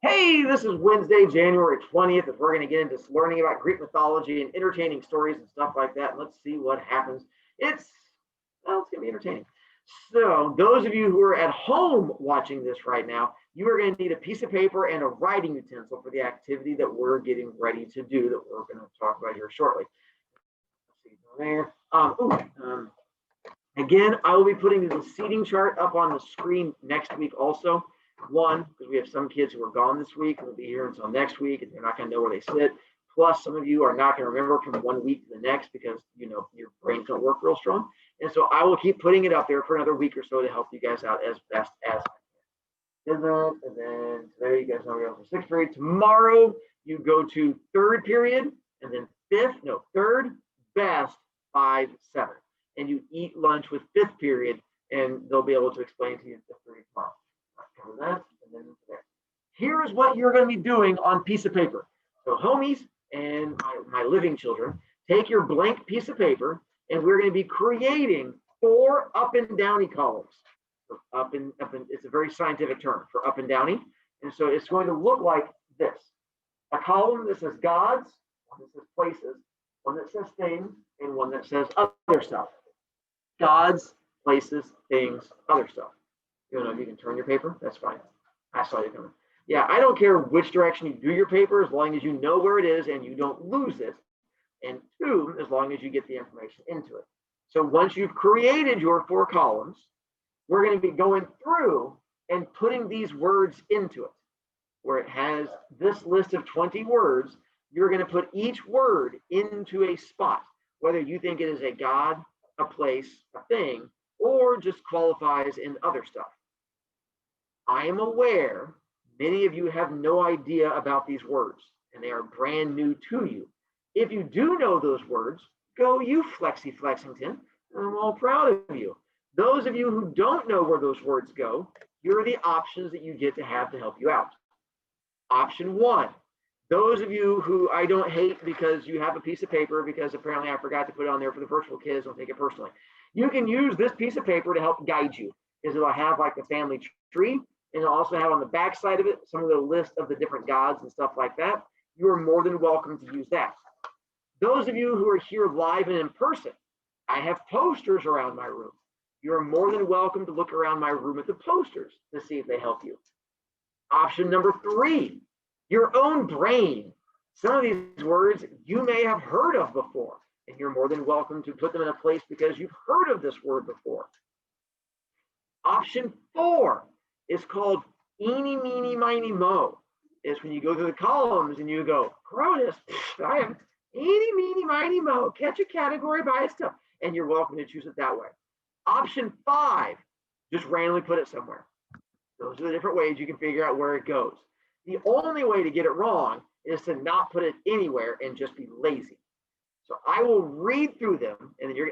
Hey, this is Wednesday, January 20th, and we're going to get into learning about Greek mythology and entertaining stories and stuff like that. And let's see what happens. It's going to be entertaining. So those of you who are at home watching this right now, you are going to need a piece of paper and a writing utensil for the activity that we're getting ready to do that we're going to talk about here shortly. Let's see there. Again, I will be putting the seating chart up on the screen next week also. One, because we have some kids who are gone this week and will be here until next week, and they're not going to know where they sit. Plus, some of you are not going to remember from one week to the next because, you know, your brains don't work real strong. And so I will keep putting it up there for another week or so to help you guys out as best as I can. And then today, you guys know we're going for sixth period. Tomorrow, you go to third period, and then third, best, 5, 7. And you eat lunch with fifth period, and they'll be able to explain to you the period tomorrow. That, and then there. Here is what you're going to be doing on piece of paper. So homies and my living children, take your blank piece of paper, and we're going to be creating 4 up and downy columns. So up and it's a very scientific term for up and downy. And so it's going to look like this. A column that says gods, one that says places, one that says things, and one that says other stuff. Gods, places, things, other stuff. You know, if you can turn your paper, that's fine. I saw you coming. Yeah, I don't care which direction you do your paper, as long as you know where it is and you don't lose it. And 2, as long as you get the information into it. So once you've created your 4 columns, we're going to be going through and putting these words into it. Where it has this list of 20 words, you're going to put each word into a spot, whether you think it is a god, a place, a thing, or just qualifies in other stuff. I am aware many of you have no idea about these words, and they are brand new to you. If you do know those words, go you, Flexi Flexington. I'm all proud of you. Those of you who don't know where those words go, here are the options that you get to have to help you out. Option 1, those of you who I don't hate because you have a piece of paper, because apparently I forgot to put it on there for the virtual kids, don't take it personally. You can use this piece of paper to help guide you, because it'll have like the family tree, and it'll also have on the back side of it some of the list of the different gods and stuff like that. You are more than welcome to use that. Those of you who are here live and in person, I have posters around my room. You are more than welcome to look around my room at the posters to see if they help you. Option number 3, your own brain. Some of these words you may have heard of before, and you're more than welcome to put them in a place because you've heard of this word before. Option 4 is called eeny, meeny, miny, mo. It's when you go through the columns and you go, Chronos, I am eeny, meeny, miny, mo. Catch a category by itself. And you're welcome to choose it that way. Option 5, just randomly put it somewhere. Those are the different ways you can figure out where it goes. The only way to get it wrong is to not put it anywhere and just be lazy. So I will read through them, and then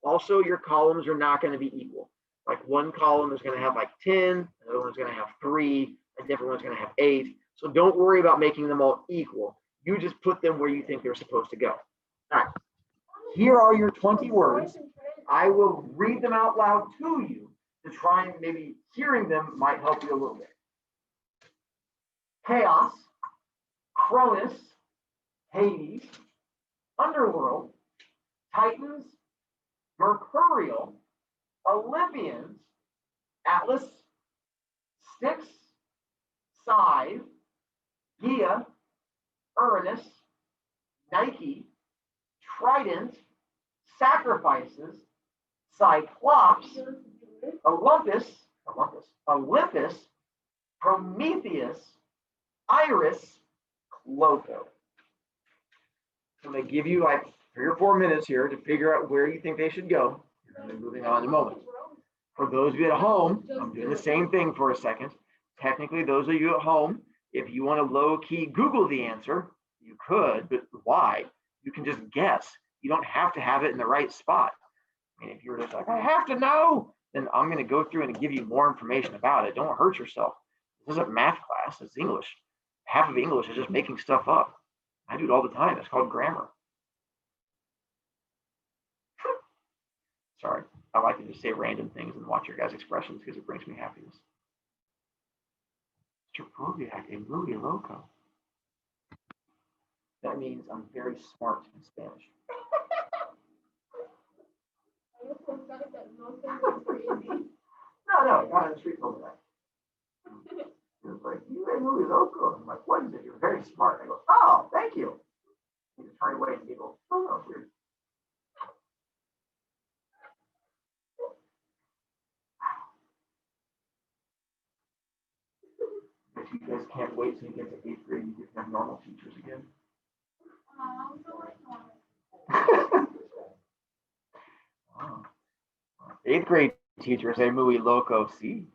also your columns are not going to be equal. Like one column is going to have like 10, another one's going to have 3, a different one's going to have 8. So don't worry about making them all equal. You just put them where you think they're supposed to go. All right. Here are your 20 words. I will read them out loud to you to try and maybe hearing them might help you a little bit. Chaos, Chronos, Hades, Underworld, Titans, Mercurial, Olympians, Atlas, Styx, Scythe, Gaia, Uranus, Nike, Trident, Sacrifices, Cyclops, Olympus, Prometheus, Iris, Clotho. I'm going to give you like 3 or 4 minutes here to figure out where you think they should go. And moving on in a moment. For those of you at home, I'm doing the same thing for a second. Technically, those of you at home, if you want to low-key Google the answer, you could, but why? You can just guess. You don't have to have it in the right spot. I mean, if you're just like, I have to know, then I'm going to go through and give you more information about it. Don't hurt yourself. This isn't math class, it's English. Half of English is just making stuff up. I do it all the time. It's called grammar. Sorry, I like to just say random things and watch your guys' expressions because it brings me happiness. Chaproviac, a muy loco. That means I'm very smart in Spanish. No, I got in the street over that. He was like, you a muy loco. I'm like, what is it? You're very smart. I go, oh, thank you. He just turned away and giggled. Oh, that's weird. If you guys can't wait till you get to 8th grade, you get to have normal teachers again. Wow. 8th grade teachers say muy loco, see?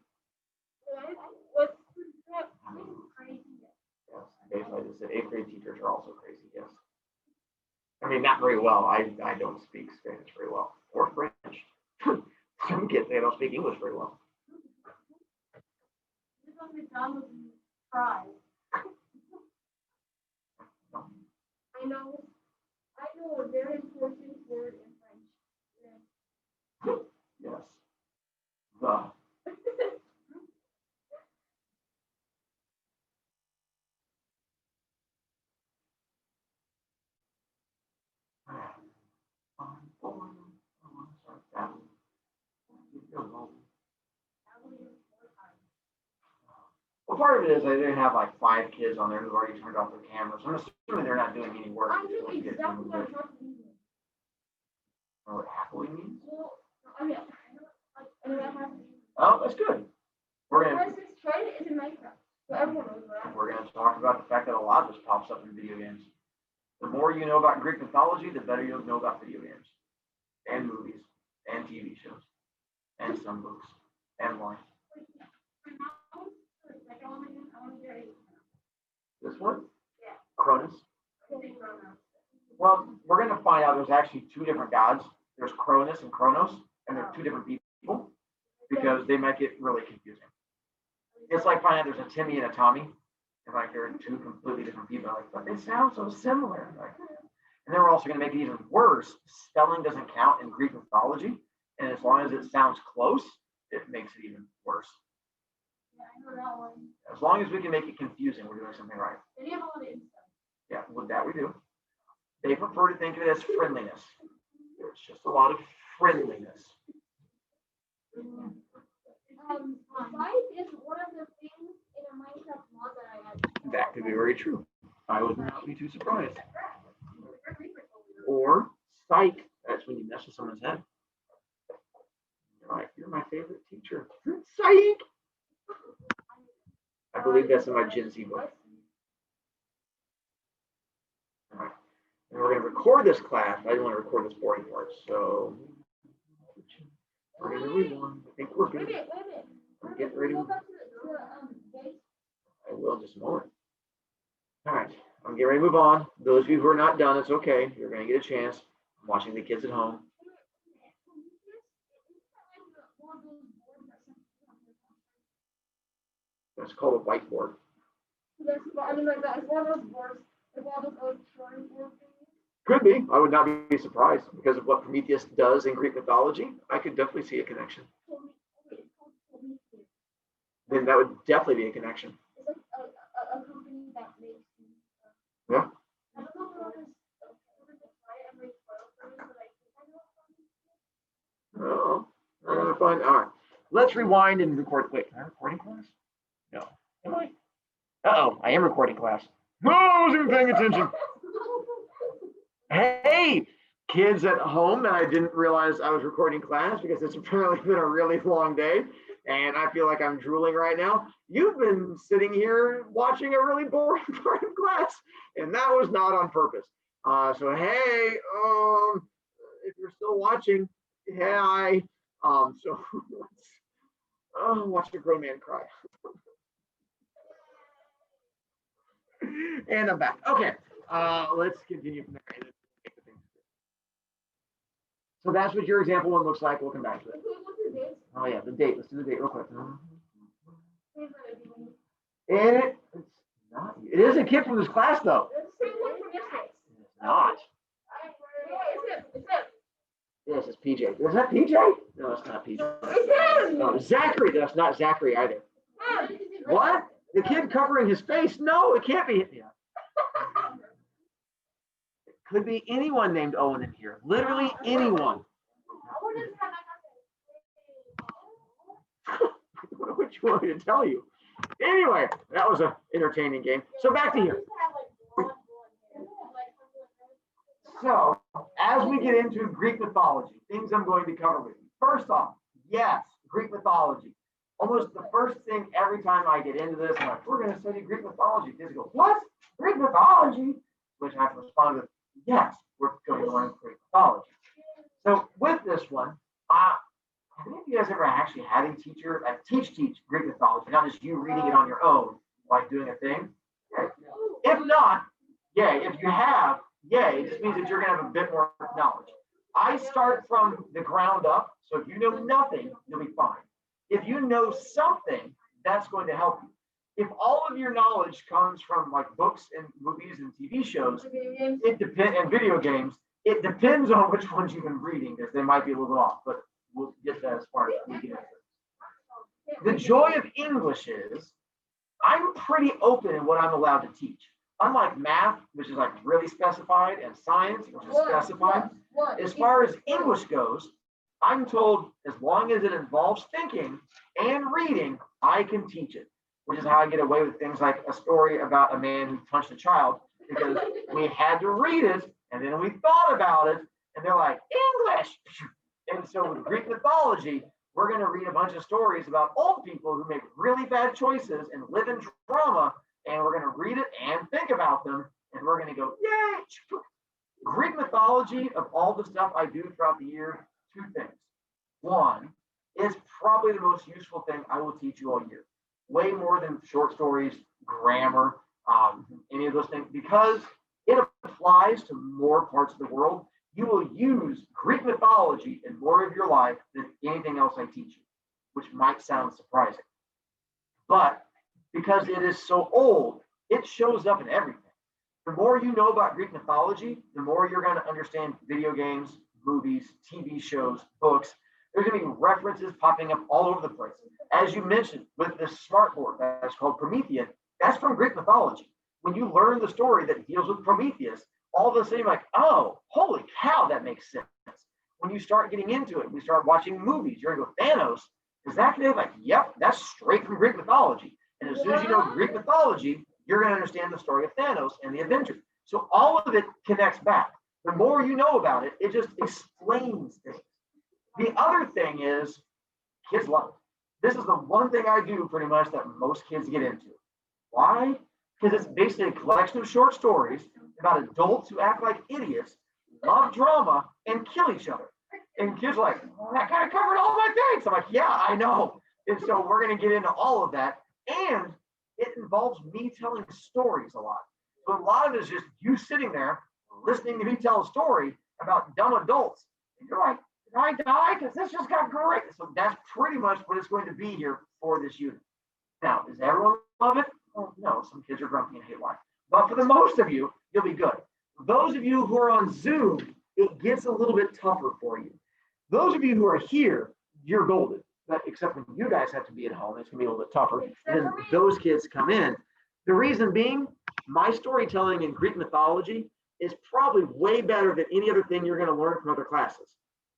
Yes, basically I just said 8th grade teachers are also crazy, yes. I mean, not very well. I don't speak Spanish very well, or French. Some kids, they don't speak English very well. I know a very important word in French. Yes. The. Well, part of it is I didn't have like 5 kids on there who've already turned off their cameras. I'm assuming they're not doing any work. I knew exactly what happily means. Know what happily means? Well, I know what happily means. Oh, that's good. We're gonna try it in Minecraft, so everyone knows that. We're gonna talk about the fact that a lot of this pops up in video games. The more you know about Greek mythology, the better you'll know about video games, and movies, and TV shows, and some books, and life. This one? Yeah. Chronos. Well, we're going to find out there's actually 2 different gods. There's Chronos and Chronos, and they're 2 different people because they might get really confusing. It's like finding out there's a Timmy and a Tommy, and like they're 2 completely different people. Like, but they sound so similar. Like, and then we're also going to make it even worse. Spelling doesn't count in Greek mythology, and as long as it sounds close, it makes it even worse. Yeah, I know that one. As long as we can make it confusing, we're doing something right. They have a lot of insight. Yeah, with that we do. They prefer to think of it as friendliness. There's just a lot of friendliness. Life is one of the things in a Minecraft mod that I had. That could be very true. I would not be too surprised. Or psych. That's when you mess with someone's head. You're like, you're my favorite teacher. Psych. I believe that's in my Gen Z book. All right. And we're going to record this class. I didn't want to record this boring part, so we're going to rewind. I think we're good. Wait a minute. I'm getting ready. I will in just a moment. All right. I'm getting ready to move on. Those of you who are not done, it's okay. You're going to get a chance. I'm watching the kids at home. That's called a whiteboard. I mean, like that. It's one of those boards. It's one of those drawing board things. Could be. I would not be surprised because of what Prometheus does in Greek mythology. I could definitely see a connection. Then that would definitely be a connection. It's like a company that makes things. Yeah. I don't know if it's every 12 but Oh, I'm gonna find. All right. Let's rewind and record. Wait, am I recording class? No. Am I? Uh-oh, I am recording class. No, I wasn't even paying attention. Hey, kids at home, and I didn't realize I was recording class because it's apparently been a really long day, and I feel like I'm drooling right now. You've been sitting here watching a really boring part of class, and that was not on purpose. So hey, if you're still watching, hi. So let's watch a grown man cry. And I'm back. Okay, let's continue from there. So that's what your example one looks like. We'll come back to it. Oh yeah, the date. Let's do the date real quick. It's not. It is a kid from this class though. It's not. Yes, it's PJ. Is that PJ? No, it's not PJ. No, Zachary. That's not Zachary either. What? The kid covering his face? No, it can't be. Yeah. It could be anyone named Owen in here. Literally anyone. What you want me to tell you? Anyway, that was an entertaining game. So back to here. So as we get into Greek mythology, things I'm going to cover with you. First off, yes, Greek mythology. Almost the first thing every time I get into this, I'm like, we're going to study Greek mythology. Kids go, what? Greek mythology? Which I have to respond with, yes, we're going to learn Greek mythology. So with this one, have any of you guys ever actually had a teacher that teach Greek mythology, not just you reading it on your own, like doing a thing? Okay. If not, yay. If you have, yay. It just means that you're going to have a bit more knowledge. I start from the ground up, so if you know nothing, you'll be fine. If you know something, that's going to help you. If all of your knowledge comes from like books and movies and TV shows, it depends, and video games, it depends on which ones you've been reading, because they might be a little off, but we'll get that as far as we get into it. The joy of English is I'm pretty open in what I'm allowed to teach. Unlike math, which is like really specified, and science, which is specified, as far as English goes, I'm told as long as it involves thinking and reading, I can teach it, which is how I get away with things like a story about a man who punched a child, because we had to read it, and then we thought about it, and they're like, English! And so with Greek mythology, we're going to read a bunch of stories about old people who make really bad choices and live in drama, and we're going to read it and think about them, and we're going to go, yay! Greek mythology, of all the stuff I do throughout the year, two things. One, is probably the most useful thing I will teach you all year. Way more than short stories, grammar, any of those things, because it applies to more parts of the world. You will use Greek mythology in more of your life than anything else I teach you, which might sound surprising. But because it is so old, it shows up in everything. The more you know about Greek mythology, the more you're going to understand video games, movies, TV shows, books. There's going to be references popping up all over the place. As you mentioned, with this smartboard that's called Prometheus, that's from Greek mythology. When you learn the story that deals with Prometheus, all of a sudden you're like, oh, holy cow, that makes sense. When you start getting into it, we start watching movies, you're going to go, Thanos, is that today? Like, yep, that's straight from Greek mythology. And as soon as you know Greek mythology, you're going to understand the story of Thanos and the Avengers. So all of it connects back. The more you know about it, it just explains things. The other thing is, kids love it. This is the one thing I do pretty much that most kids get into. Why? Because it's basically a collection of short stories about adults who act like idiots, love drama, and kill each other. And kids are like, well, that kind of covered all my things. I'm like, yeah, I know. And so we're going to get into all of that. And it involves me telling stories a lot. So a lot of it is just you sitting there listening to me tell a story about dumb adults. And you're like, did I die? Because this just got great. So that's pretty much what it's going to be here for this unit. Now, does everyone love it? Well, no, some kids are grumpy and hate life. But for the most of you, you'll be good. Those of you who are on Zoom, it gets a little bit tougher for you. Those of you who are here, you're golden. But except when you guys have to be at home, it's going to be a little bit tougher. And then those kids come in. The reason being, my storytelling in Greek mythology is probably way better than any other thing you're going to learn from other classes.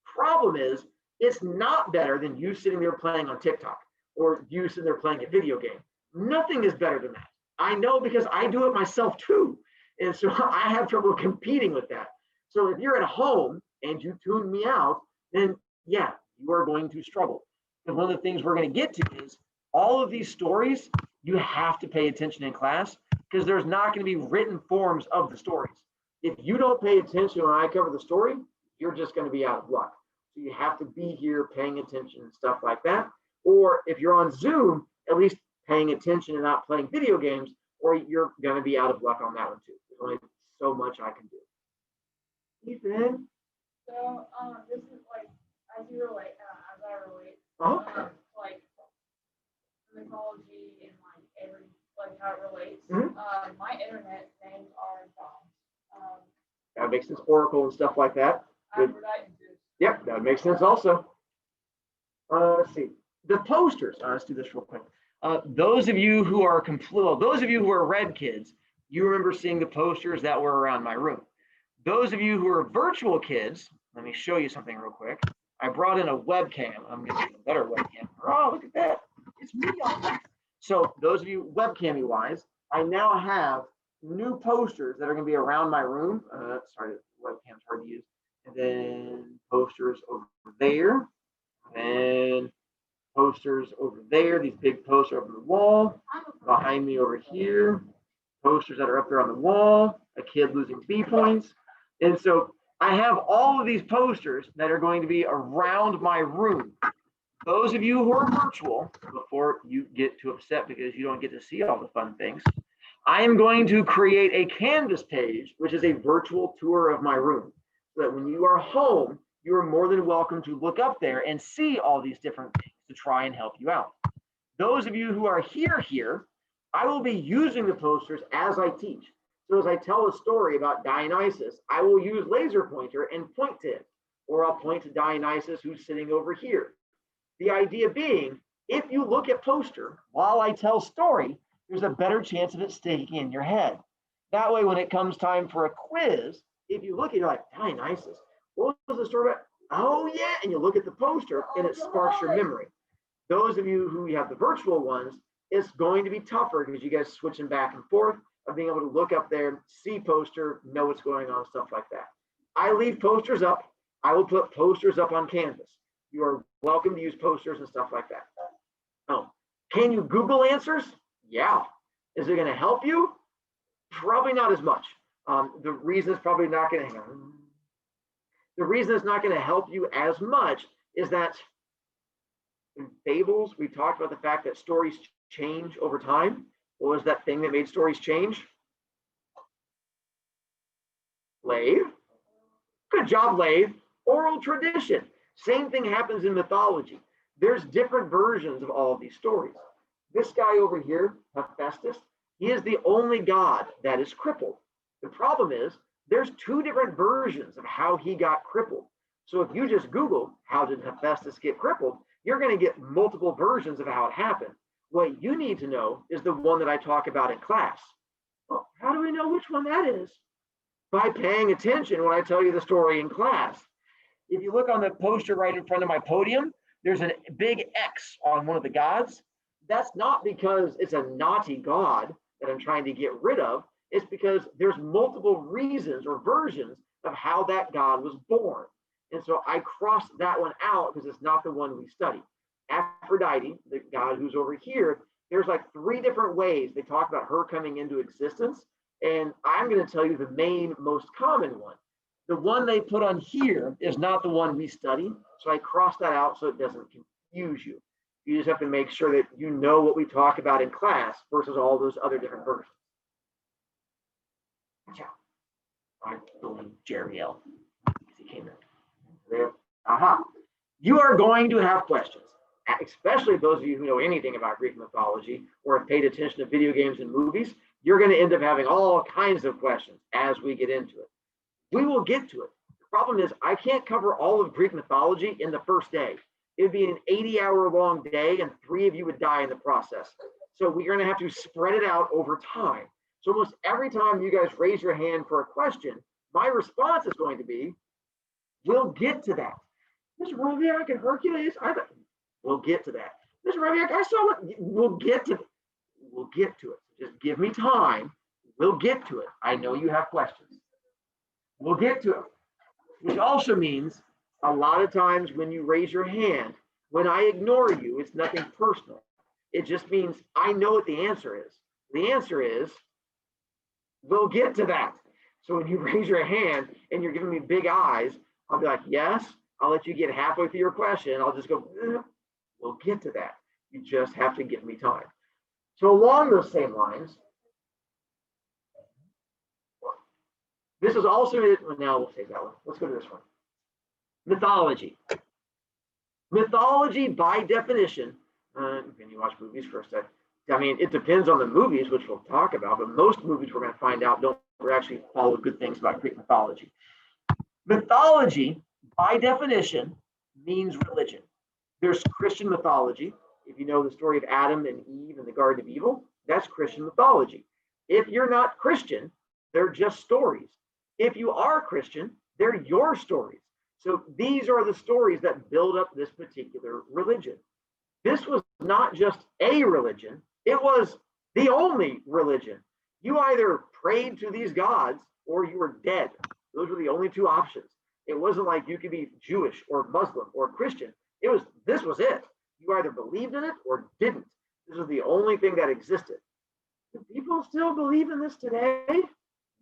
Problem is, it's not better than you sitting there playing on TikTok or you sitting there playing a video game. Nothing is better than that. I know because I do it myself too. And so I have trouble competing with that. So if you're at home and you tune me out, then yeah, you are going to struggle. And one of the things we're going to get to is all of these stories, you have to pay attention in class because there's not going to be written forms of the stories. If you don't pay attention when I cover the story, you're just going to be out of luck. So you have to be here paying attention and stuff like that. Or if you're on Zoom, at least paying attention and not playing video games, or you're going to be out of luck on that one too. There's only so much I can do. Ethan? So, this is like, as you relate, as I relate, like mythology and like every, like how it relates. My internet names are bombs. That makes sense. Oracle and stuff like that. Yep, that makes sense also. Let's see. The posters. Let's do this real quick. Those of you who are those of you who are red kids, you remember seeing the posters that were around my room. Those of you who are virtual kids, let me show you something real quick. I brought in a webcam. I'm going to get a better webcam. Oh, look at that. It's me on that. So those of you webcam wise, I now have new posters that are going to be around my room. Sorry, the webcam's hard to use. And then posters over there. And posters over there. These big posters over the wall. Behind me over here. Posters that are up there on the wall. A kid losing B points. And so I have all of these posters that are going to be around my room. Those of you who are virtual, before you get too upset because you don't get to see all the fun things, I am going to create a Canvas page, which is a virtual tour of my room. So that when you are home, you are more than welcome to look up there and see all these different things to try and help you out. Those of you who are here, I will be using the posters as I teach. So as I tell a story about Dionysus, I will use laser pointer and point to it, or I'll point to Dionysus who's sitting over here. The idea being, if you look at poster while I tell story, there's a better chance of it staying in your head. That way, when it comes time for a quiz, if you look at it, you're like, Dionysus, what was the story about? Oh yeah, and you look at the poster and it sparks your memory. Those of you who have the virtual ones, it's going to be tougher because you guys switching back and forth of being able to look up there, see poster, know what's going on, stuff like that. I leave posters up. I will put posters up on Canvas. You are welcome to use posters and stuff like that. Oh, can you Google answers? Yeah. Is it going to help you? Probably not as much. The reason it's probably not going to the reason it's not going to help you as much is that in fables, we talked about the fact that stories change over time. What was that thing that made stories change? Lave. Good job, Lave. Oral tradition. Same thing happens in mythology. There's different versions of all of these stories. This guy over here, Hephaestus, he is the only god that is crippled. The problem is there's two different versions of how he got crippled. So if you just Google, how did Hephaestus get crippled, you're going to get multiple versions of how it happened. What you need to know is the one that I talk about in class. Well, how do we know which one that is? By paying attention when I tell you the story in class. If you look on the poster right in front of my podium, there's a big X on one of the gods. That's not because it's a naughty god that I'm trying to get rid of. It's because there's multiple reasons or versions of how that god was born. And so I crossed that one out because it's not the one we study. Aphrodite, the god who's over here, there's like 3 different ways they talk about her coming into existence. And I'm going to tell you the main, most common one. The one they put on here is not the one we study. So I crossed that out so it doesn't confuse you. You just have to make sure that you know what we talk about in class versus all those other different versions. Watch out. I believe Jerry L. He came in. There. Aha. You are going to have questions, especially those of you who know anything about Greek mythology or have paid attention to video games and movies. You're going to end up having all kinds of questions as we get into it. We will get to it. The problem is I can't cover all of Greek mythology in the first day. It would be an 80-hour-long day and 3 of you would die in the process. So we're going to have to spread it out over time. So almost every time you guys raise your hand for a question, my response is going to be, we'll get to that. Mr. Roviak and Hercules, we'll get to that. Mr. Roviak, I saw what, we'll get to it. Just give me time. We'll get to it. I know you have questions. We'll get to it. Which also means a lot of times when you raise your hand, when I ignore you, it's nothing personal. It just means I know what the answer is. The answer is, we'll get to that. So when you raise your hand and you're giving me big eyes, I'll be like, yes, I'll let you get halfway through your question. I'll just go, we'll get to that. You just have to give me time. So along those same lines, this is also, now we'll take that one. Let's go to this one. Mythology. Mythology, by definition, when you watch movies first, I mean, it depends on the movies, which we'll talk about, but most movies we're going to find out don't actually follow good things about Greek mythology. Mythology, by definition, means religion. There's Christian mythology. If you know the story of Adam and Eve in the Garden of Evil, that's Christian mythology. If you're not Christian, they're just stories. If you are Christian, they're your stories. So these are the stories that build up this particular religion. This was not just a religion, it was the only religion. You either prayed to these gods or you were dead. Those were the only two options. It wasn't like you could be Jewish or Muslim or Christian. This was it. You either believed in it or didn't. This was the only thing that existed. Do people still believe in this today?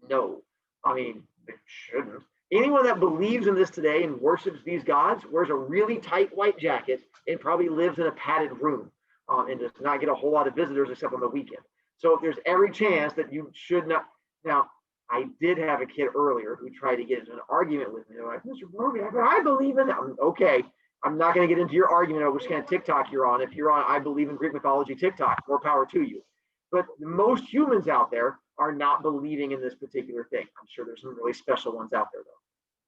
No. I mean, they shouldn't. Anyone that believes in this today and worships these gods wears a really tight white jacket and probably lives in a padded room and does not get a whole lot of visitors except on the weekend. So there's every chance that you should not. Now, I did have a kid earlier who tried to get into an argument with me. They're like, Mr. Brovi, I believe in it. Okay, I'm not going to get into your argument over which kind of TikTok you're on. If you're on I believe in Greek mythology TikTok, more power to you. But most humans out there are not believing in this particular thing. I'm sure there's some really special ones out there, though.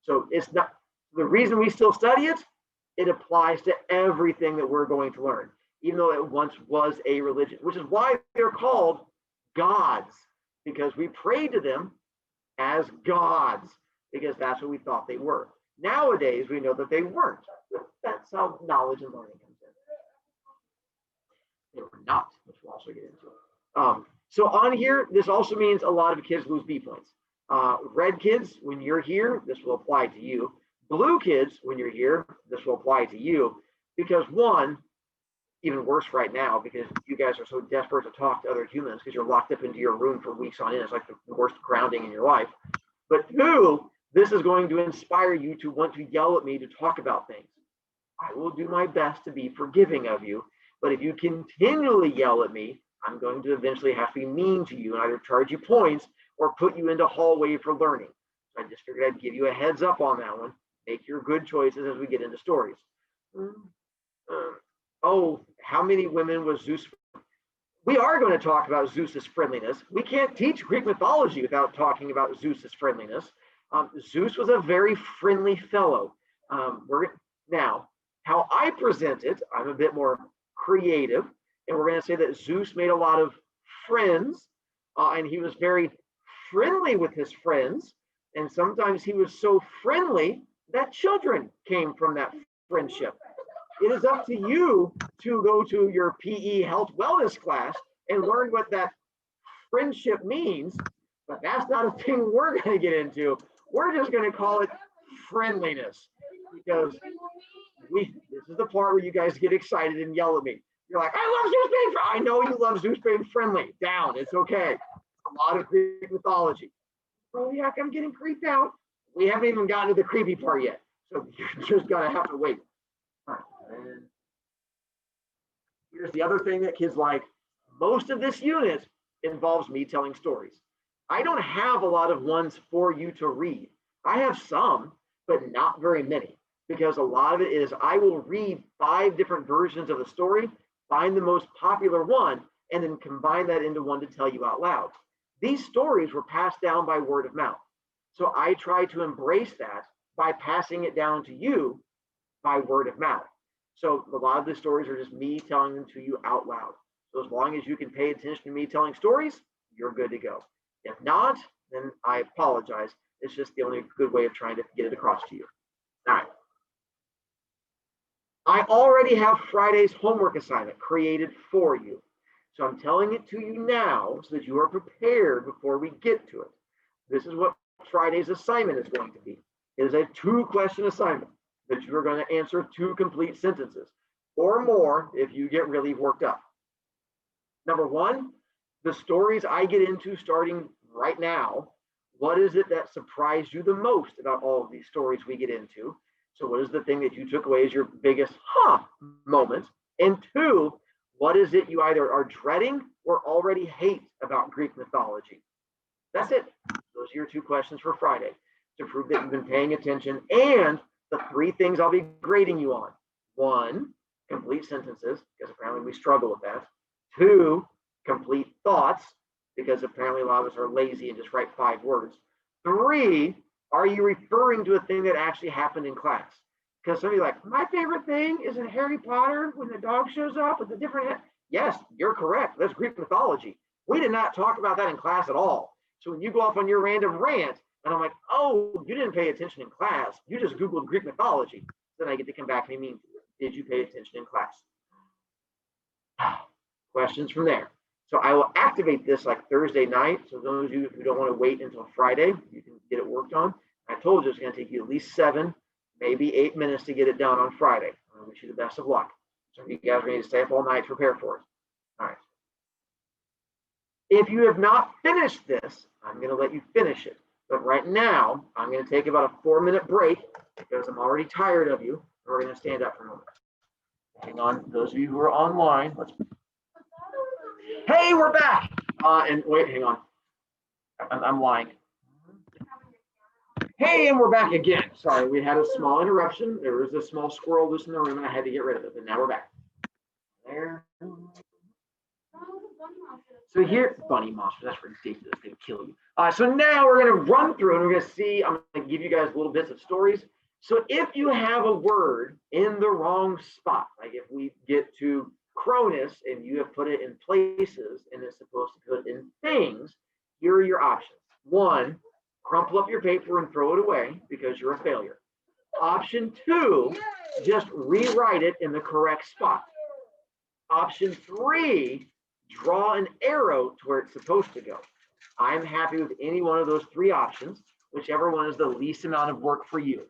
So it's not the reason we still study it. It applies to everything that we're going to learn, even though it once was a religion, which is why they're called gods, because we prayed to them as gods, because that's what we thought they were. Nowadays, we know that they weren't. That's how knowledge and learning comes in. They were not, which we'll also get into. So on here, this also means a lot of kids lose B points. Red kids, when you're here, this will apply to you. Blue kids, when you're here, this will apply to you. Because one, even worse right now, because you guys are so desperate to talk to other humans because you're locked up into your room for weeks on end. It's like the worst grounding in your life. But two, this is going to inspire you to want to yell at me to talk about things. I will do my best to be forgiving of you. But if you continually yell at me, I'm going to eventually have to be mean to you and either charge you points or put you into hallway for learning. So I just figured I'd give you a heads up on that one. Make your good choices as we get into stories. Oh, how many women was Zeus? We are going to talk about Zeus's friendliness. We can't teach Greek mythology without talking about Zeus's friendliness. Zeus was a very friendly fellow. Now, how I present it, I'm a bit more creative, and we're going to say that Zeus made a lot of friends, and he was very friendly with his friends, and sometimes he was so friendly that children came from that friendship. It is up to you to go to your PE health wellness class and learn what that friendship means, but that's not a thing we're going to get into. We're just going to call it friendliness, because this is the part where you guys get excited and yell at me. You're like, I love Zeus being friendly. I know you love Zeus being friendly. Down, it's okay. A lot of Greek mythology. Bro, yeah, I'm getting creeped out. We haven't even gotten to the creepy part yet, so you're just gonna have to wait. All right, and here's the other thing that kids like. Most of this unit involves me telling stories. I don't have a lot of ones for you to read. I have some, but not very many, because a lot of it is I will read 5 different versions of the story, find the most popular one, and then combine that into one to tell you out loud. These stories were passed down by word of mouth. So I try to embrace that by passing it down to you by word of mouth. So a lot of the stories are just me telling them to you out loud. So as long as you can pay attention to me telling stories, you're good to go. If not, then I apologize. It's just the only good way of trying to get it across to you. All right. I already have Friday's homework assignment created for you. So I'm telling it to you now so that you are prepared before we get to it. This is what Friday's assignment is going to be. It is a 2-question assignment that you are going to answer 2 complete sentences or more if you get really worked up. Number 1, the stories I get into starting right now. What is it that surprised you the most about all of these stories we get into? So what is the thing that you took away as your biggest moment? And 2, what is it you either are dreading or already hate about Greek mythology? That's it. Those are your 2 questions for Friday to prove that you've been paying attention, and the 3 things I'll be grading you on. 1, complete sentences, because apparently we struggle with that. 2, complete thoughts, because apparently a lot of us are lazy and just write 5 words. 3, are you referring to a thing that actually happened in class? Because some of you are like, my favorite thing is in Harry Potter when the dog shows up with a different head. Yes, you're correct. That's Greek mythology. We did not talk about that in class at all. So when you go off on your random rant, and I'm like, oh, you didn't pay attention in class. You just Googled Greek mythology. Then I get to come back and mean, did you pay attention in class? Questions from there. So I will activate this like Thursday night. So those of you who don't want to wait until Friday, you can get it worked on. I told you it's going to take you at least 7, maybe 8 minutes to get it done on Friday. I wish you the best of luck. So you guys are going to stay up all night to prepare for it. All right. If you have not finished this, I'm going to let you finish it. But right now, I'm going to take about a 4-minute break because I'm already tired of you. We're going to stand up for a moment. Hang on, those of you who are online, Hey, we're back. And wait, hang on. I'm lying. Hey, and we're back again. Sorry, we had a small interruption. There was a small squirrel loose in the room, and I had to get rid of it. But now we're back. There. So here, bunny monster. That's ridiculous. They kill you. So now we're going to run through, and we're going to see. I'm going to give you guys little bits of stories. So if you have a word in the wrong spot, like if we get to Chronos and you have put it in places and it's supposed to put in things, here are your options. 1, crumple up your paper and throw it away because you're a failure. Option 2, just rewrite it in the correct spot. Option 3, draw an arrow to where it's supposed to go. I'm happy with any one of those 3 options, whichever one is the least amount of work for you.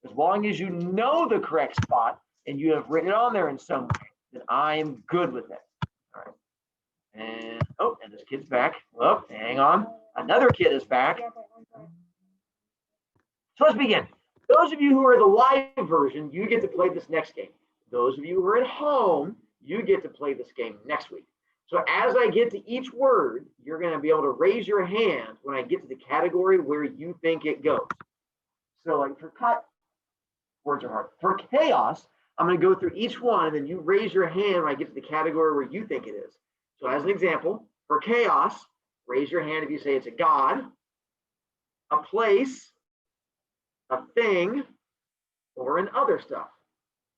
As long as you know the correct spot and you have written it on there in some way, then I'm good with it. All right. And oh, and this kid's back. Well, hang on. Another kid is back. So let's begin. Those of you who are the live version, you get to play this next game. Those of you who are at home, you get to play this game next week. So as I get to each word, you're going to be able to raise your hand when I get to the category where you think it goes. So like for cut, words are hard. For chaos, I'm going to go through each one, and then you raise your hand when I get to the category where you think it is. So as an example, for chaos, raise your hand if you say it's a god, a place, a thing, or an other stuff.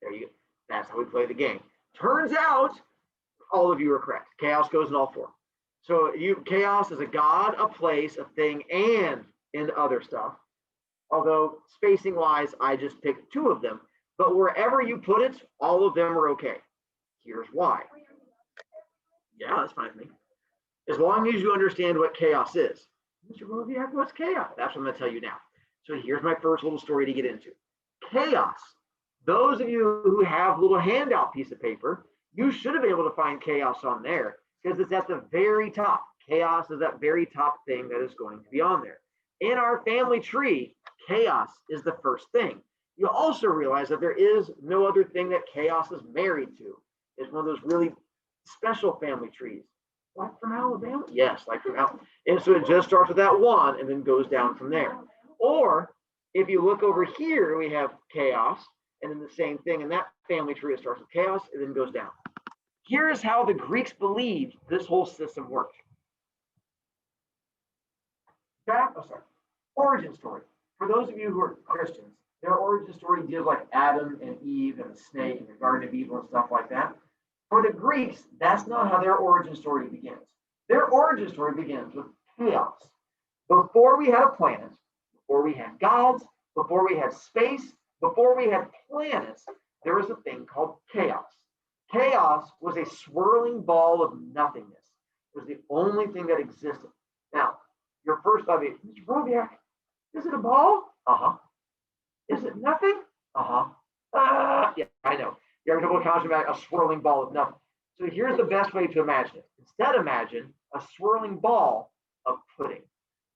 There you go. That's how we play the game. Turns out, all of you are correct. Chaos goes in all 4. So chaos is a god, a place, a thing, and in other stuff. Although spacing wise, I just picked 2 of them. But wherever you put it, all of them are okay. Here's why. Yeah, that's fine with me. As long as you understand what chaos is. Mr. Broviak, what's chaos? That's what I'm going to tell you now. So here's my first little story to get into. Chaos. Those of you who have a little handout piece of paper, you should have been able to find chaos on there because it's at the very top. Chaos is that very top thing that is going to be on there. In our family tree, chaos is the first thing. You also realize that there is no other thing that chaos is married to. It's one of those really special family trees. Like from Alabama? Yes, like from Alabama. And so it just starts with that 1 and then goes down from there. Or if you look over here, we have chaos, and then the same thing in that family tree. It starts with chaos and then goes down. Here's how the Greeks believed this whole system worked. Origin story. For those of you who are Christians, their origin story deals like Adam and Eve and the snake and the Garden of Evil and stuff like that. For the Greeks, that's not how their origin story begins. Their origin story begins with chaos. Before we had a planet, before we had gods, before we had space, before we had planets, there was a thing called chaos. Chaos was a swirling ball of nothingness. It was the only thing that existed. Now, your first thought is, Mr. Broviak, is it a ball? Uh-huh. Is it nothing? Uh-huh. Yeah, I know. You're having trouble imagining a swirling ball of nothing. So here's the best way to imagine it. Instead, imagine a swirling ball of pudding,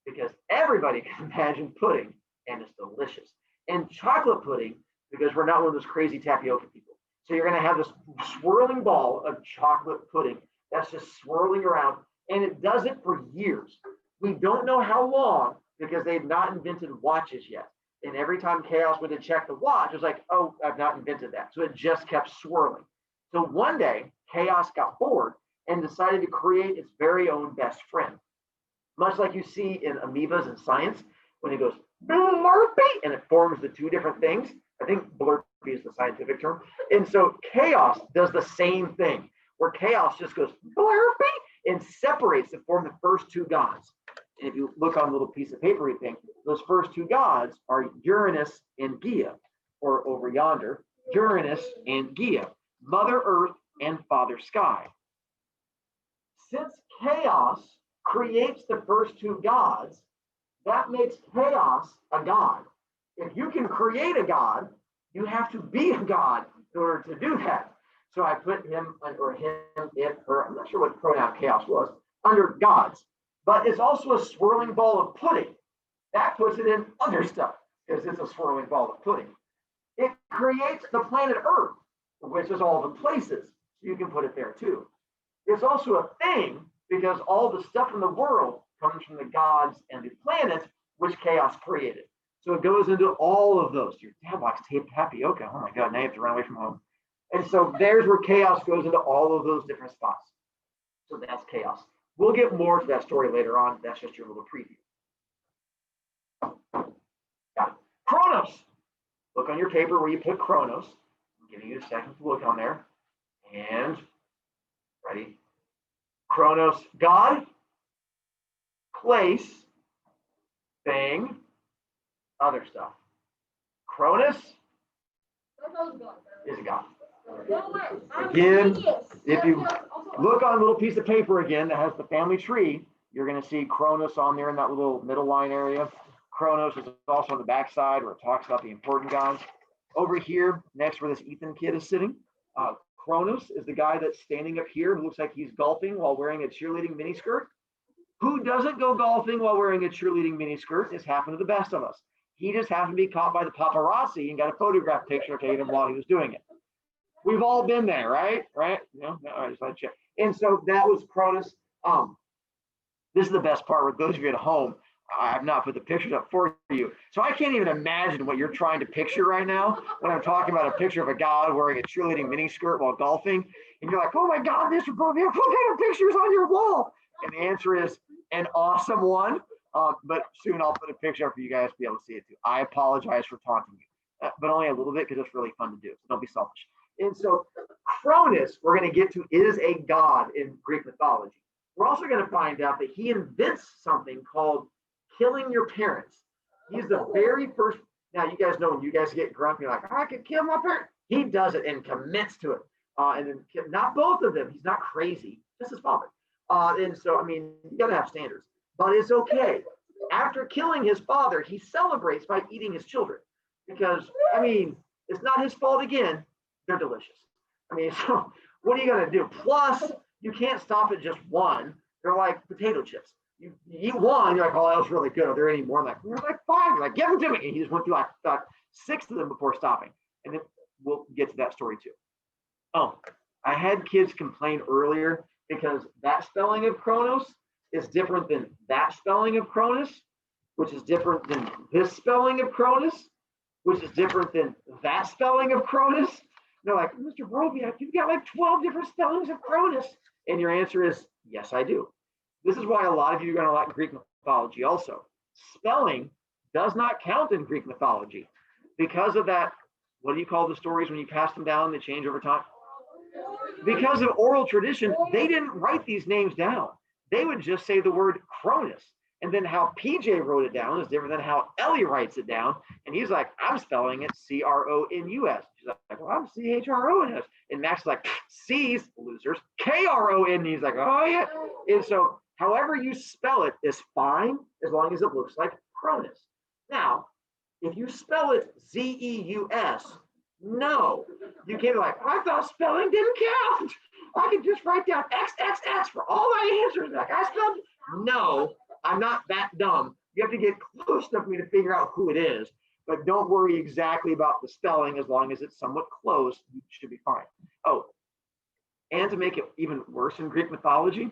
because everybody can imagine pudding, and it's delicious. And chocolate pudding, because we're not one of those crazy tapioca people. So you're going to have this swirling ball of chocolate pudding that's just swirling around, and it does it for years. We don't know how long, because they've not invented watches yet. And every time chaos went to check the watch, it was like, oh, I've not invented that. So it just kept swirling. So one day, chaos got bored and decided to create its very own best friend. Much like you see in amoebas in science, when it goes blurpy and it forms the 2 different things. I think blurpy is the scientific term. And so chaos does the same thing, where chaos just goes and separates to form the first two gods. And if you look on a little piece of paper you think, those first two gods are Uranus and Gaia, or over yonder, Uranus and Gaia, Mother Earth and Father Sky. Since chaos creates the first two gods, that makes chaos a god. If you can create a god, you have to be a god in order to do that. So I put him, or him, it, her, I'm not sure what pronoun chaos was, under gods. But it's also a swirling ball of pudding. That puts it in other stuff, because it's a swirling ball of pudding. It creates the planet Earth, which is all the places. So you can put it there too. It's also a thing, because all the stuff in the world comes from the gods and the planets, which chaos created. So it goes into all of those. Your dad likes tapioca. Oh my God, now you have to run away from home. And so there's where chaos goes into all of those different spots. So that's chaos. We'll get more to that story later on. That's just your little preview. Got it. Chronos. Look on your paper where you put Chronos. I'm giving you a second to look on there. And ready? Chronos, God, place, thing, other stuff. Cronus is a god. Again, if you look on a little piece of paper again that has the family tree, you're going to see Cronus on there in that little middle line area. Chronos is also on the back side where it talks about the important gods. Over here, next where this Ethan kid is sitting, Chronos is the guy that's standing up here who looks like he's golfing while wearing a cheerleading miniskirt. Who doesn't go golfing while wearing a cheerleading miniskirt? It's happened to the best of us. He just happened to be caught by the paparazzi and got a photograph picture taken while he was doing it. We've all been there, right? Right? No, I just let you. And so that was Cronus. This is the best part with those of you at home. I've not put the pictures up for you. So I can't even imagine what you're trying to picture right now when I'm talking about a picture of a god wearing a cheerleading miniskirt while golfing. And you're like, oh my God, Mr. Brovia, what kind of pictures on your wall? And the answer is an awesome one. But soon I'll put a picture up for you guys to be able to see it too. I apologize for taunting you, but only a little bit because it's really fun to do. So don't be selfish. And so Cronus, we're going to get to, is a god in Greek mythology. We're also going to find out that he invents something called killing your parents. He's the very first. Now, you guys know when you guys get grumpy, you're like, oh, I could kill my parents. He does it and commits to it. And then not both of them. He's not crazy, just his father. And so, I mean, you got to have standards, but it's okay. After killing his father, he celebrates by eating his children because, I mean, it's not his fault again. They're delicious. I mean, so what are you going to do? Plus, you can't stop at just one. They're like potato chips. You eat one, you're like, oh, that was really good. Are there any more? I'm like, there's like 5. You're like, give them to me. And he just went through like 6 of them before stopping. And then we'll get to that story too. Oh, I had kids complain earlier because that spelling of Chronos is different than that spelling of Cronus, which is different than this spelling of Cronus, which is different than that spelling of Cronus. They're like, Mr. Brovia, you've got like 12 different spellings of Cronus. And your answer is, yes, I do. This is why a lot of you are going to like Greek mythology also. Spelling does not count in Greek mythology. Because of that, what do you call the stories when you pass them down, they change over time? Because of oral tradition, they didn't write these names down. They would just say the word Cronus. And then how PJ wrote it down is different than how Ellie writes it down. And he's like, I'm spelling it Cronus. She's like, well, I'm Chronus. And Max is like, C's, losers, Kron. He's like, oh yeah. And so however you spell it is fine as long as it looks like Cronus. Now, if you spell it Zeus, no, you can't be like, I thought spelling didn't count. I can just write down XXX for all my answers. Like I spelled, no, I'm not that dumb. You have to get close enough for me to figure out who it is, but don't worry exactly about the spelling as long as it's somewhat close, you should be fine. Oh, and to make it even worse in Greek mythology,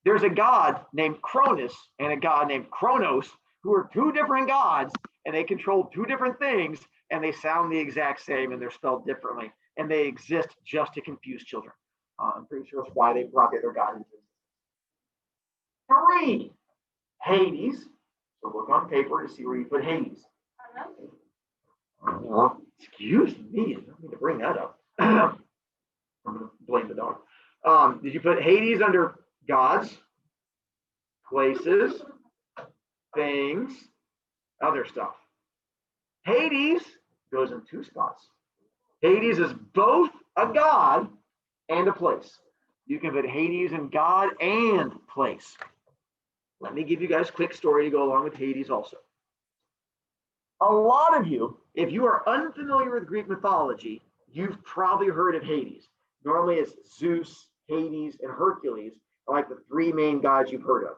there's a god named Cronus and a god named Chronos who are 2 different gods and they control 2 different things and they sound the exact same and they're spelled differently and they exist just to confuse children. I'm pretty sure that's why they brought the other god into it. 3, Hades. So look on paper to see where you put Hades. Excuse me, I don't need to bring that up. I'm going to blame the dog. Did you put Hades under gods, places, things, other stuff? Hades goes in two spots. Hades is both a god and a place. You can put Hades in god and place. Let me give you guys a quick story to go along with Hades also. A lot of you, if you are unfamiliar with Greek mythology, you've probably heard of Hades. Normally it's Zeus, Hades, and Hercules are like the three main gods you've heard of.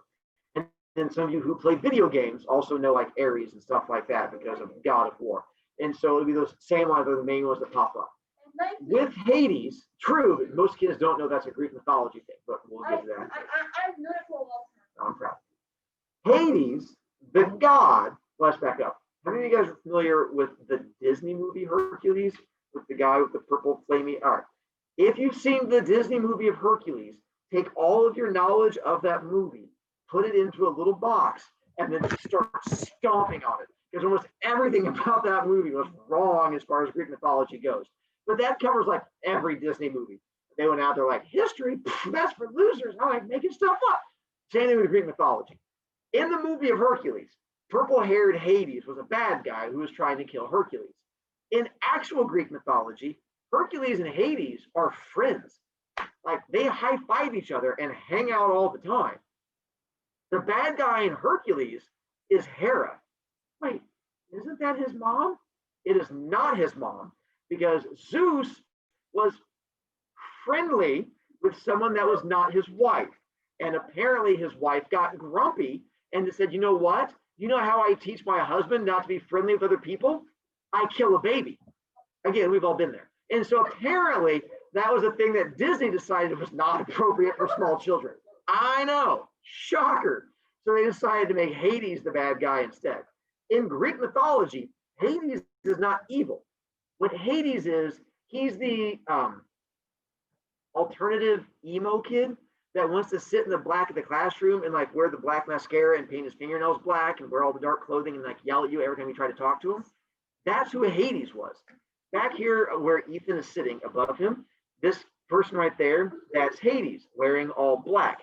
And then some of you who play video games also know like Ares and stuff like that because of God of War. And so it'll be those same ones are the main ones that pop up. With Hades, true, but most kids don't know that's a Greek mythology thing, but we'll get to that. I've known it for a while now. I'm proud. Hades, the god, let's back up. How many of you guys are familiar with the Disney movie Hercules with the guy with the purple flamey? All right. If you've seen the Disney movie of Hercules, take all of your knowledge of that movie, put it into a little box, and then start stomping on it. Because almost everything about that movie was wrong as far as Greek mythology goes. But that covers like every Disney movie. They went out there like, history, that's for losers. I like making stuff up. Same thing with Greek mythology. In the movie of Hercules, purple-haired Hades was a bad guy who was trying to kill Hercules. In actual Greek mythology, Hercules and Hades are friends. Like they high-five each other and hang out all the time. The bad guy in Hercules is Hera. Wait, isn't that his mom? It is not his mom because Zeus was friendly with someone that was not his wife. And apparently his wife got grumpy and said, you know what? You know how I teach my husband not to be friendly with other people? I kill a baby. Again, we've all been there. And so apparently that was a thing that Disney decided was not appropriate for small children. I know, shocker. So they decided to make Hades the bad guy instead. In Greek mythology, Hades is not evil. What Hades is, he's the alternative emo kid that wants to sit in the black of the classroom and like wear the black mascara and paint his fingernails black and wear all the dark clothing and like yell at you every time you try to talk to him. That's who Hades was. Back here where Ethan is sitting above him, this person right there, that's Hades wearing all black.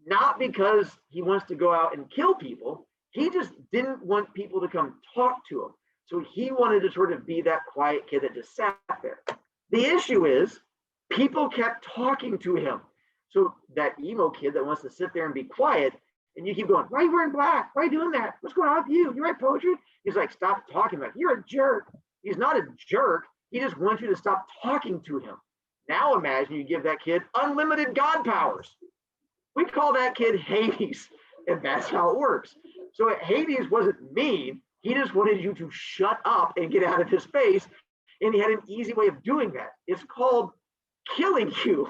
Not because he wants to go out and kill people. He just didn't want people to come talk to him. So he wanted to sort of be that quiet kid that just sat there. The issue is people kept talking to him. So that emo kid that wants to sit there and be quiet, and you keep going, why are you wearing black? Why are you doing that? What's going on with you? You write poetry? He's like, stop talking about it. You're a jerk. He's not a jerk. He just wants you to stop talking to him. Now imagine you give that kid unlimited God powers. We call that kid Hades, and that's how it works. So Hades wasn't mean. He just wanted you to shut up and get out of his face, and he had an easy way of doing that. It's called killing you.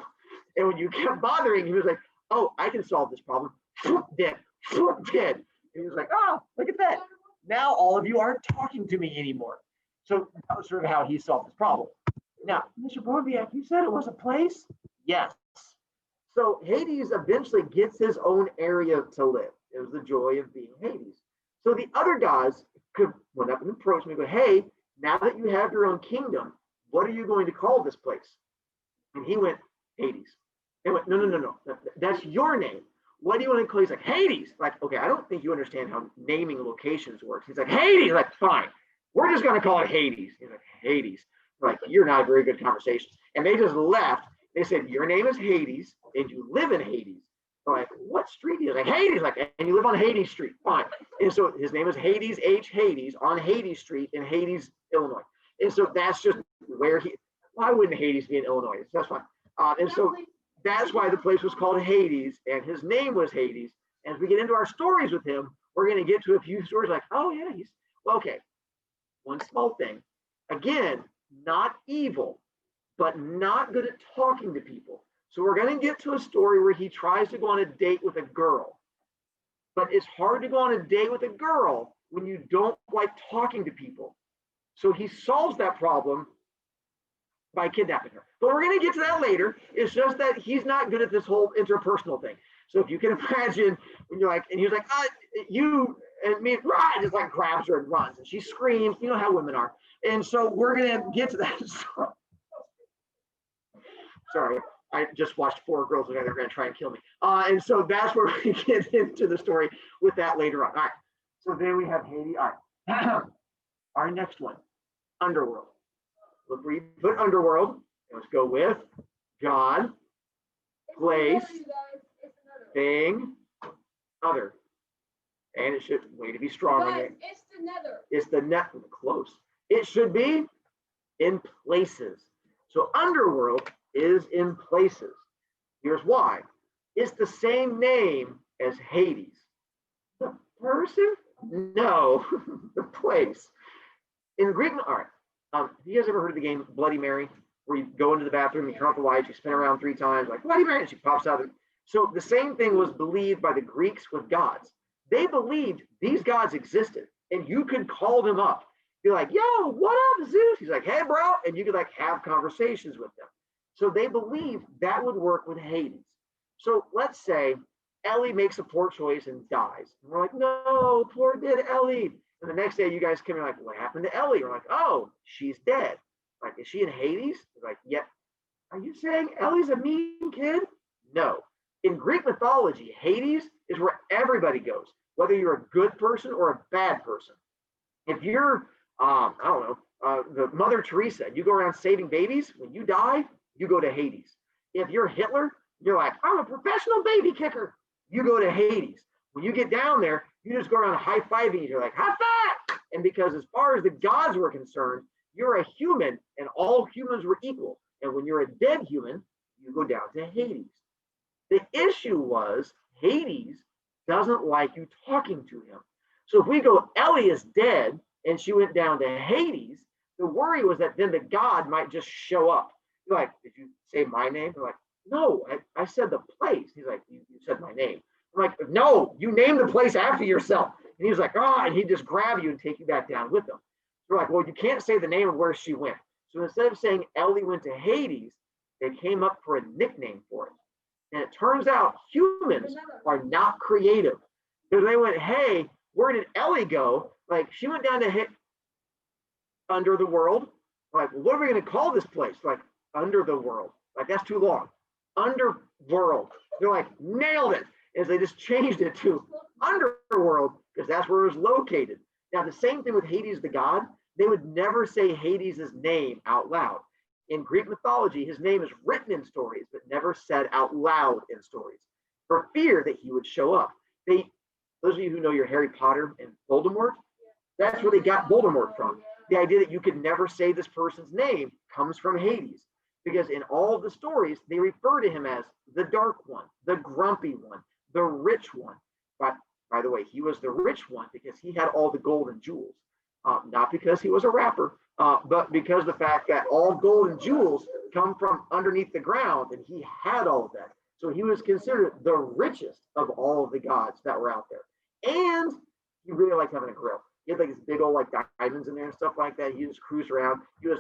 And when you kept bothering, he was like, oh, I can solve this problem. Dead. Dead. And he was like, oh, look at that. Now all of you aren't talking to me anymore. So that was sort of how he solved this problem. Now, Mr. Broviak, you said it was a place? Yes. So Hades eventually gets his own area to live. It was the joy of being Hades. So the other gods could went up and approached me and go, hey, now that you have your own kingdom, what are you going to call this place? And he went, Hades. They went, no. That's your name. What do you want to call it? He's like, Hades. Like, okay, I don't think you understand how naming locations works. He's like, Hades. Like, fine. We're just going to call it Hades. He's like, Hades. Like, you're not a very good conversation. And they just left. They said, your name is Hades, and you live in Hades. They're like, what street? He's like, Hades. Like, and you live on Hades Street. Fine. And so his name is Hades H. Hades on Hades Street in Hades, Illinois. And so that's just where he, why wouldn't Hades be in Illinois? That's fine. And so that's why the place was called Hades, and his name was Hades. As we get into our stories with him, we're going to get to a few stories like, oh, yeah, he's, well, okay. One small thing. Again, not evil, but not good at talking to people. So we're going to get to a story where he tries to go on a date with a girl. But it's hard to go on a date with a girl when you don't like talking to people. So he solves that problem by kidnapping her. But we're going to get to that later. It's just that he's not good at this whole interpersonal thing. So if you can imagine when you're like, and he was like, you And me, right, just like grabs her and runs. And she screams. You know how women are. And so we're going to get to that. Sorry, I just watched 4 girls together. They're going to try and kill me. And so that's where we get into the story with that later on. All right. So then we have Hades. All right. Our next one, Underworld. Look where you put Underworld. Let's go with God, place, thing, other. And it should, way to be strong on it. It's the nether. It's the net, close. It should be in places. So Underworld is in places. Here's why. It's the same name as Hades. The person? No, the place. In Greek, all right. Have you guys ever heard of the game Bloody Mary, where you go into the bathroom, you turn off the lights, you spin around 3 times, like Bloody Mary, and she pops out. So the same thing was believed by the Greeks with gods. They believed these gods existed, and you could call them up. Be like, yo, what up, Zeus? He's like, hey, bro. And you could like have conversations with them. So they believed that would work with Hades. So let's say Ellie makes a poor choice and dies. And we're like, no, poor dead Ellie. And the next day you guys come in like, what happened to Ellie? We're like, oh, she's dead. Like, is she in Hades? We're like, yep. Are you saying Ellie's a mean kid? No. In Greek mythology, Hades is where everybody goes, whether you're a good person or a bad person. If you're, I don't know, the Mother Teresa, you go around saving babies, when you die, you go to Hades. If you're Hitler, you're like, I'm a professional baby kicker. You go to Hades. When you get down there, you just go around high-fiving. You're like, high five! And because as far as the gods were concerned, you're a human and all humans were equal. And when you're a dead human, you go down to Hades. The issue was Hades doesn't like you talking to him. So if we go, Ellie is dead and she went down to Hades, the worry was that then the god might just show up. You're like, did you say my name? They're like, no, I said the place. He's like, you said my name. I'm like, no, you named the place after yourself. And he was like, oh, and he'd just grab you and take you back down with him. They're like, well, you can't say the name of where she went. So instead of saying Ellie went to Hades, they came up for a nickname for it. And it turns out humans are not creative. Because they went, hey, where did Ellie go? Like, she went down to under the world. Like, what are we going to call this place? Like, under the world. Like, that's too long. Underworld. They're like, nailed it. As they just changed it to Underworld because that's where it was located. Now, the same thing with Hades the god. They would never say Hades' name out loud. In Greek mythology, his name is written in stories, but never said out loud in stories for fear that he would show up. Those of you who know your Harry Potter and Voldemort, that's where they got Voldemort from. The idea that you could never say this person's name comes from Hades. Because in all of the stories, they refer to him as the dark one, the grumpy one, the rich one. But by the way, he was the rich one because he had all the gold and jewels. Not because he was a rapper, but because the fact that all gold and jewels come from underneath the ground, and he had all of that. So he was considered the richest of all of the gods that were out there. And he really liked having a grill. He had like this big old like diamonds in there and stuff like that. He just cruised around. He was,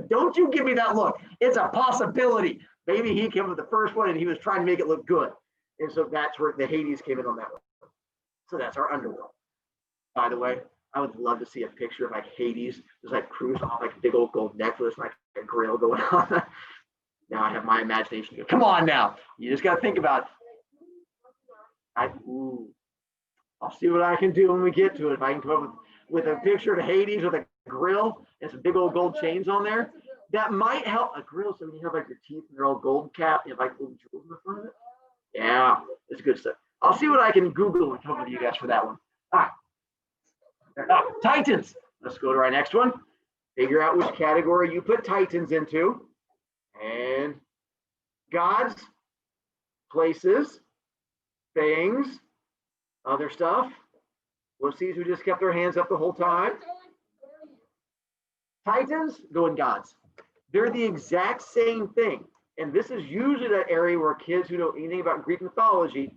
don't you give me that look. It's a possibility. Maybe he came with the first one and he was trying to make it look good. And so that's where the Hades came in on that one. So that's our underworld. By the way, I would love to see a picture of like Hades just like cruising off like a big old gold necklace, like a grill going on. Now I have my imagination. Come on now. You just got to think about it. I'll see what I can do when we get to it. If I can come up with a picture of Hades with a grill and some big old gold chains on there, that might help. A grill, so when you have like your teeth and they're all gold capped, you have like little jewels in the front of it. Yeah, it's good stuff. I'll see what I can Google and come with you guys for that one. All right. Titans. Let's go to our next one. Figure out which category you put Titans into. And gods, places, things, other stuff. Wussies who just kept their hands up the whole time. Titans go in gods. They're the exact same thing. And this is usually that area where kids who know anything about Greek mythology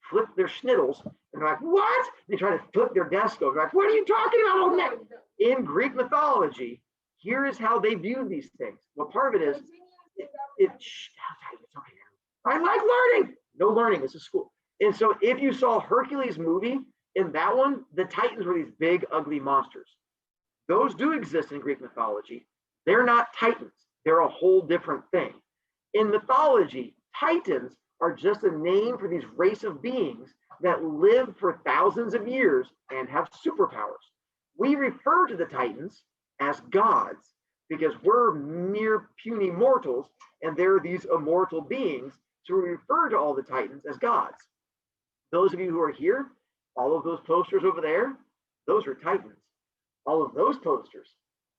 flip their schnittles and they're like, what? They try to flip their desk over. They're like, what are you talking about on that? In Greek mythology, here is how they view these things. Well, part of it is, it's okay. I like learning. No learning, this is school. And so if you saw Hercules movie, In that one, the Titans were these big, ugly monsters. Those do exist in Greek mythology. They're not Titans. They're a whole different thing. In mythology, Titans are just a name for these race of beings that live for thousands of years and have superpowers. We refer to the Titans as gods because we're mere puny mortals and they're these immortal beings. So we refer to all the Titans as gods. Those of you who are here, all of those posters over there, those are Titans. All of those posters,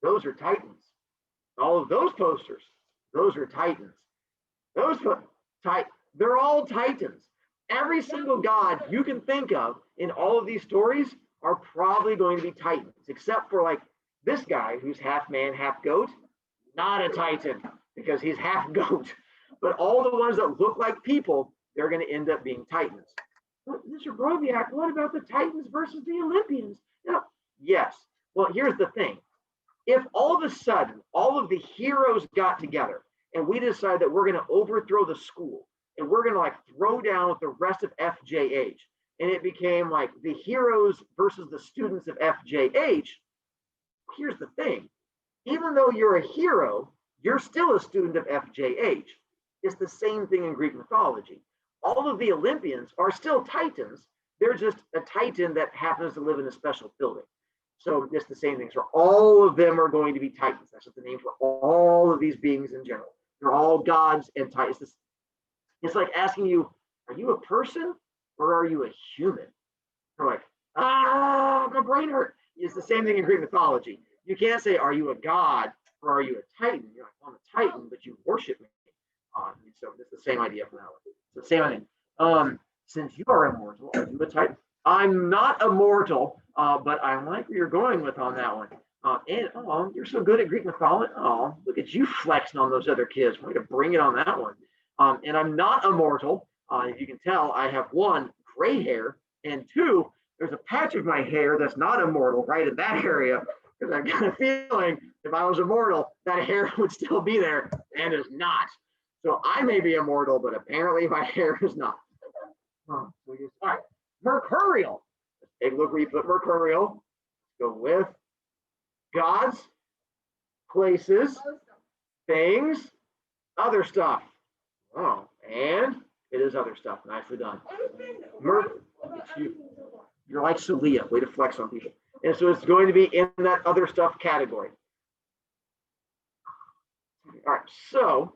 those are Titans. All of those posters, those are Titans. They're all Titans. Every single god you can think of in all of these stories are probably going to be Titans, except for like this guy who's half man, half goat, not a Titan because he's half goat. But all the ones that look like people, they're going to end up being Titans. But Mr. Broviak, what about the Titans versus the Olympians? Now, yes. Well, here's the thing. If all of a sudden all of the heroes got together and we decide that we're going to overthrow the school and we're going to like throw down with the rest of FJH, and it became like the heroes versus the students of FJH, here's the thing. Even though you're a hero, you're still a student of FJH. It's the same thing in Greek mythology. All of the Olympians are still Titans. They're just a Titan that happens to live in a special building. So it's the same thing. So all of them are going to be Titans. That's just the name for all of these beings in general. They're all gods and Titans. It's like asking you, are you a person or are you a human? They're like, my brain hurt. It's the same thing in Greek mythology. You can't say, are you a god or are you a Titan? You're like, well, I'm a Titan, but you worship me. So it's the same idea from that one. It's the same thing. Since you are immortal, are you a Titan? I'm not immortal, but I like where you're going with on that one. And you're so good at Greek mythology. Oh, look at you flexing on those other kids. Way to bring it on that one. And I'm not immortal. If you can tell, I have 1, gray hair, and 2, there's a patch of my hair that's not immortal right in that area. Because I've got a feeling if I was immortal, that hair would still be there, and is not. So I may be immortal, but apparently my hair is not. All right, Mercurial. Let's take a look where you put Mercurial. Let's go with gods, places, things, other stuff. Oh, and it is other stuff. Nicely done. You're like Celia. Way to flex on people. And so it's going to be in that other stuff category. All right, so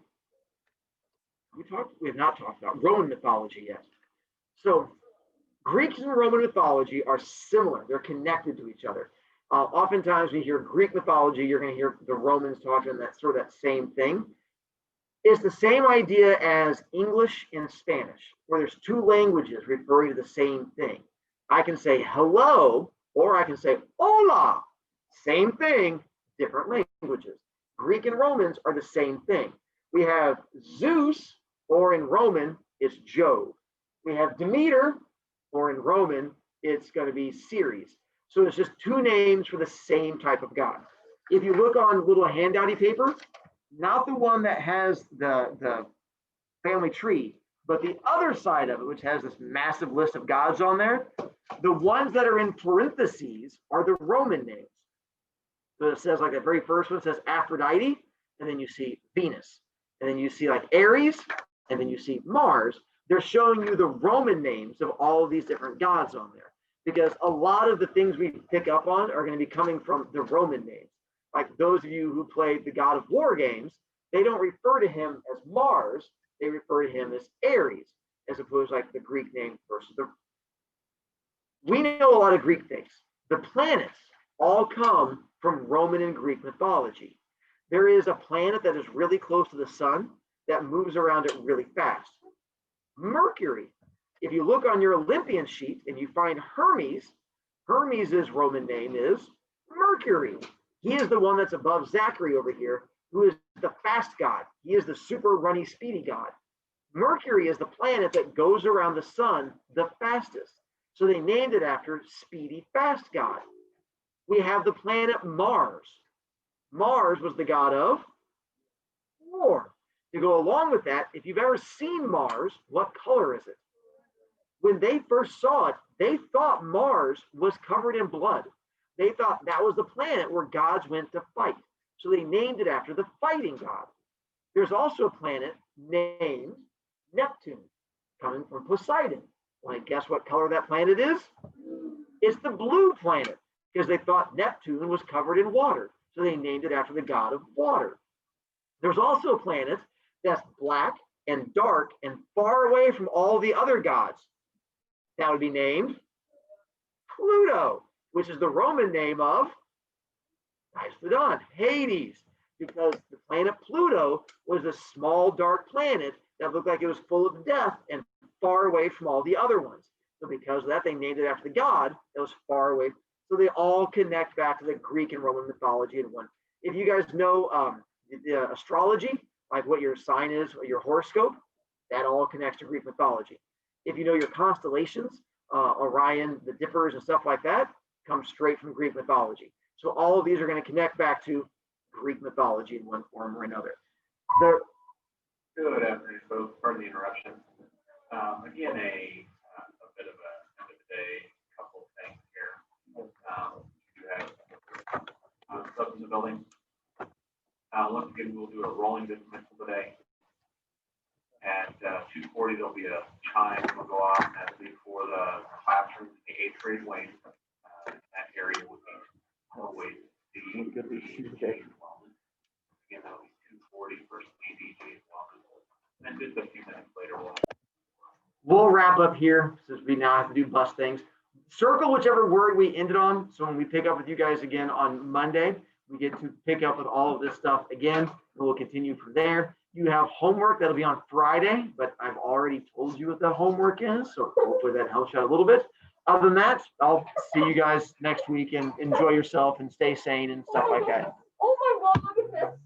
we have not talked about Roman mythology yet. So Greek and Roman mythology are similar. They're connected to each other. Oftentimes when you hear Greek mythology, you're going to hear the Romans talking that sort of that same thing. It's the same idea as English and Spanish, where there's 2 languages referring to the same thing. I can say hello, or I can say hola. Same thing, different languages. Greek and Romans are the same thing. We have Zeus, or in Roman, it's Jove. We have Demeter, or in Roman, it's going to be Ceres. So it's just 2 names for the same type of god. If you look on little handouty paper, not the one that has the family tree, but the other side of it, which has this massive list of gods on there, the ones that are in parentheses are the Roman names. So it says like the very first one says Aphrodite, and then you see Venus, and then you see like Ares, and then you see Mars. They're showing you the Roman names of all of these different gods on there, because a lot of the things we pick up on are going to be coming from the Roman names. Like those of you who played the God of War games, they don't refer to him as Mars, they refer to him as Ares, as opposed to like the Greek name versus the. We know a lot of Greek things. The planets all come from Roman and Greek mythology. There is a planet that is really close to the sun that moves around it really fast. Mercury. If you look on your Olympian sheet and you find Hermes, Hermes' Roman name is Mercury. He is the one that's above Zachary over here, who is the fast god. He is the super runny, speedy god. Mercury is the planet that goes around the sun the fastest. So they named it after speedy, fast god. We have the planet Mars. Mars was the god of war. To go along with that, if you've ever seen Mars, what color is it? When they first saw it, They thought Mars was covered in blood. They thought that was the planet where gods went to fight. So they named it after the fighting god. There's also a planet named Neptune, coming from Poseidon. Want to guess what color that planet is? It's the blue planet, because they thought Neptune was covered in water. So they named it after the god of water. There's also a planet that's black and dark and far away from all the other gods. That would be named Pluto, which is the Roman name of Hades, because the planet Pluto was a small dark planet that looked like it was full of death and far away from all the other ones. So because of that, they named it after the god that was far away. So they all connect back to the Greek and Roman mythology in one. If you guys know the astrology, like what your sign is, or your horoscope, that all connects to Greek mythology. If you know your constellations, Orion, the Dippers, and stuff like that, comes straight from Greek mythology. So all of these are going to connect back to Greek mythology in one form or another. Good afternoon, folks. Pardon the interruption. Again, a bit of a end of the day, couple of things here. You have substance of building. Once again, we'll do a rolling dismissal today. At 2:40, there'll be a chime that will go off, and that'll be for the classrooms in the 8th grade wing. That area would be always the DJ. Again, that'll be 2:40 for DJ as well. And just a few minutes later, We'll wrap up here since we now have to do bus things. Circle whichever word we ended on. So when we pick up with you guys again on Monday, we get to pick up with all of this stuff again, and we'll continue from there. You have homework that'll be on Friday, but I've already told you what the homework is, so hopefully that helps you out a little bit. Other than that, I'll see you guys next week, and enjoy yourself and stay sane and stuff like that. Oh my God, look at this.